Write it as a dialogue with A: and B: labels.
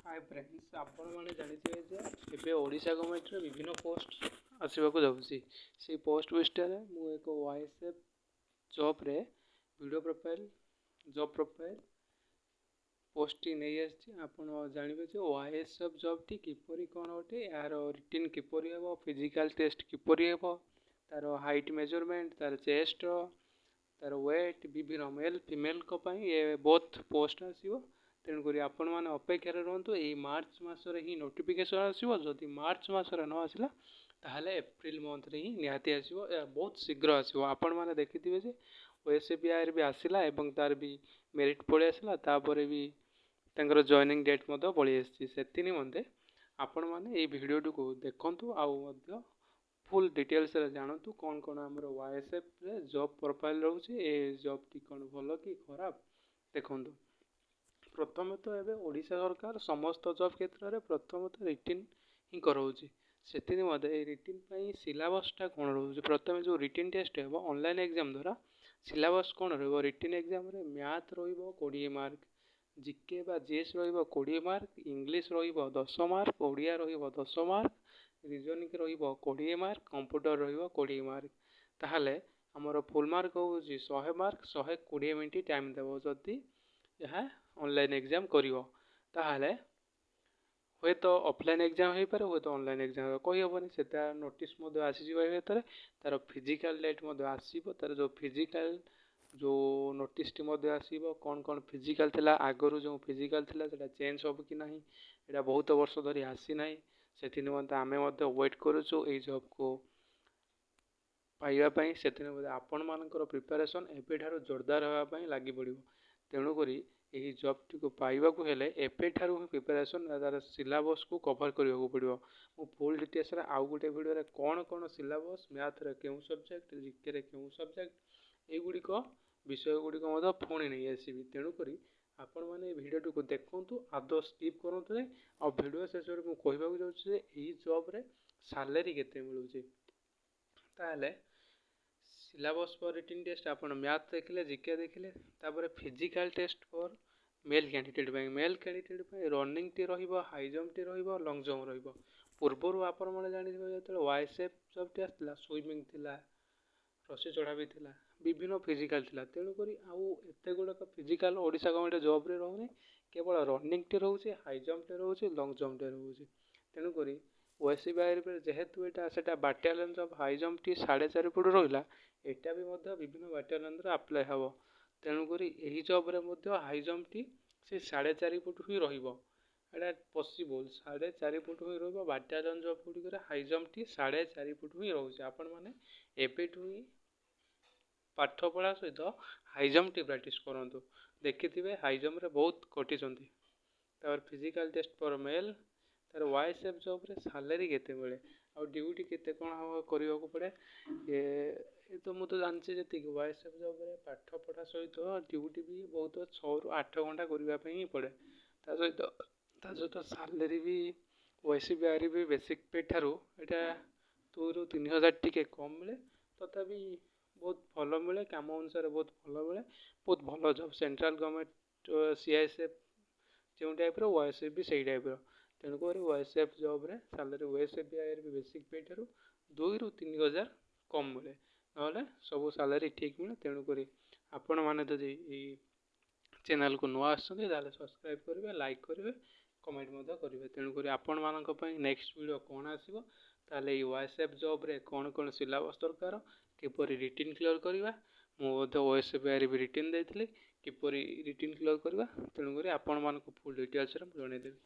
A: Hi friends आपण मैंने जानते जे ओडिशा गवर्नमेंट विभिन्न पोस्ट आसवाक जाऊँगी से पोस्ट विषय में मुझे एक वाईएसएफ जॉब रे video profile job profile post नहीं आपड़ जानवे जे वाईएसएफ जॉब टी किपरि कौन अटे यार रिटिन किपरि हे फिजिकल टेस्ट किपरि हे तार हाइट मेजरमेंट तार चेस्ट तार वेट विभिन्न मेल फीमेल ये बहुत पोस्ट आसो तेणुक आपण मैंने अपेक्षा रुहतु यही मार्च मसरे ही नोटिफिकेशन आसो जदि मार्च मसरे न आसला ताहले एप्रिल मंथ रे ही निहाती आसो बहुत शीघ्र आसो आपण मैंने देखिथे जे ओएसबीआई भी आसला एवं तार भी मेरिट पलि आसला तापर भी तांकर जॉइनिंग डेट पलि आसी निमंते आपण मैंने भिडियो को देखु आउ फुल डिटेल्स जानतु कौन कौन आमर वाईएसएफ रे जॉब प्रोफाइल रोचे ए जॉब टी कौन भल कि खराब देखु प्रथम तो ये ओडिशा सरकार समस्त जॉब क्षेत्र में प्रथम तो रिटिन ही कराऊँगी से रिटिन सिलेबसटा कौन रोचे प्रथम जो रिटिन टेस्ट है ऑनलाइन एग्जाम द्वारा सिलेबस कौन रिटिन एग्जाम रे मैथ रो20 मार्क जीके बा जीएस रो20 मार्क इंग्लिश रो10 मार्क ओडिया रो10 मार्क रीजनिंग रो20 मार्क कंप्यूटर रो20 मार्क ताहले आमर फुल मार्क हूँ 100 मार्क 120 मिनट टाइम देव जदि यह ऑनलाइन एग्जाम करिवो ताहले हुए तो ऑफलाइन एग्जाम हो पारे हुए तो ऑनलाइन एग्जाम कही हेनी से नोटिस आसीज भर तार फिजिकल डेट आसो तार जो फिजिकल जो नोटिस टी आसो कौन कौन फिजिकल थिला आगरू जो फिजिकल थिला सेटा चेंज हो कि नहीं यहाँ बहुत वर्ष धरी आसी ना से निमंते आम वेट करुचु ये जॉब को पाइबापी से आपण मानकर प्रिपेरेसन एबेठारु जोरदार होगापी लगी पड़ो तेणुक यही जॉब टी को पाइबा हेले एबेठारु प्रिपेरेसन तार सिलेबस को कवर करने पड़ो मु फुल डिटेल्स आउ गोटे वीडियो कौन कौन सिलेबस मैथ रे क्यों सब्जेक्ट जीके रे क्यों सब्जेक्ट युड़िक विषय गुड़िक पुणी नहीं आसवि तेणुक आपण मैंने भिडियो को देखु आदौ स्किप करूँ आ भिडियो शेष में मुझे जाऊँगी यही जॉब रे सैलरी केते मिलूचे ताहले सिलेबस पर रिटिन टेस्ट आप मैथ देखिले जीके देखिले तापर physical test for male candidate running टी रहिबो हाई जंप टी रहिबो लॉन्ग जंप रहिबो पूर्वर आपण मैंने जानिथिबे जो वाईएसएफ जॉब टी आसला स्विमिंग थिला रस्सी चढ़ा भी थिला विभिन्न फिजिकल थिला तेणुक आउ एते गुड़ाक फिजिकल ओडिशा गवर्नमेंट जॉब रे रहूनी केवल रनिंग टी रोचे हाई जंप टी रोचे लॉन्ग जंप टी रोचे तेणुक ओएसबीआई जेहेतु यहाँ बाटालियन जॉब हाई जंप टी 4.5 फुट रहा यहाँ भी विभिन्न बाटालियन आप्लाय हम तेणुक यही जॉब रे हाई जंप टी से 4.5 फुट ही रहा पॉसिबल 4.5 फुट ही रहा बाटालियन जॉब गुड़िक हाई जंप टी 4.5 फुट ही रोचे आपण मैंने एबेठू ही पाठ पढ़ा सहित हाई जंप टी प्रैक्टिस करंतु देखिथिबे हाई जंप रे बहुत कटिसंती तार फिजिकल टेस्ट पर मेल तार वाईएसएफ जॉब रे सैलरी केते मिले आ ड्यूटी केते कोन करबा को पड़े ये तो मुझे जानछि जे वाईएसएफ जॉब रे पाठ पढ़ा सहित ड्यूटी भी बहुत 6 ରୁ 8 घंटा करबा पई पड़े ता सहित सैलरी भी ओएसबीआई भी बेसिक पे ठारू एटा 2 ରୁ 3 हजार टिके कम मिले तथापि बहुत भल मिले काम अनुसार बहुत भल मिले बहुत भल जॉब सेंट्रल गवर्नमेंट सीआईएसएफ जो टाइप ओएसएफ भी सही टाइप तेणुक ओएसएफ जॉब रे सैलरी ओएसबीआई भी बेसिक पे ठारू 2 ରୁ 3 हजार कम मिले ना सब सैलरी ठीक मिले तेणुक आपण मैंने जदि चैनल को नुआ आसछन्ति ताले सब्सक्राइब करेंगे लाइक करेंगे कमेंट करेंगे तेणुक आपण मानक नेक्स्ट वीडियो कौन आसो ताले ओएसएफ जॉब रे कौन कौन सिलेबस दरकार किपरि रिटिन क्लियर करवा मुझे ओएसबीआई भी रिटिन देइथिले किपरि रिटिन क्लियर करवा तेणुक आपण मानक फुल डिटेल्स जनईदेवी।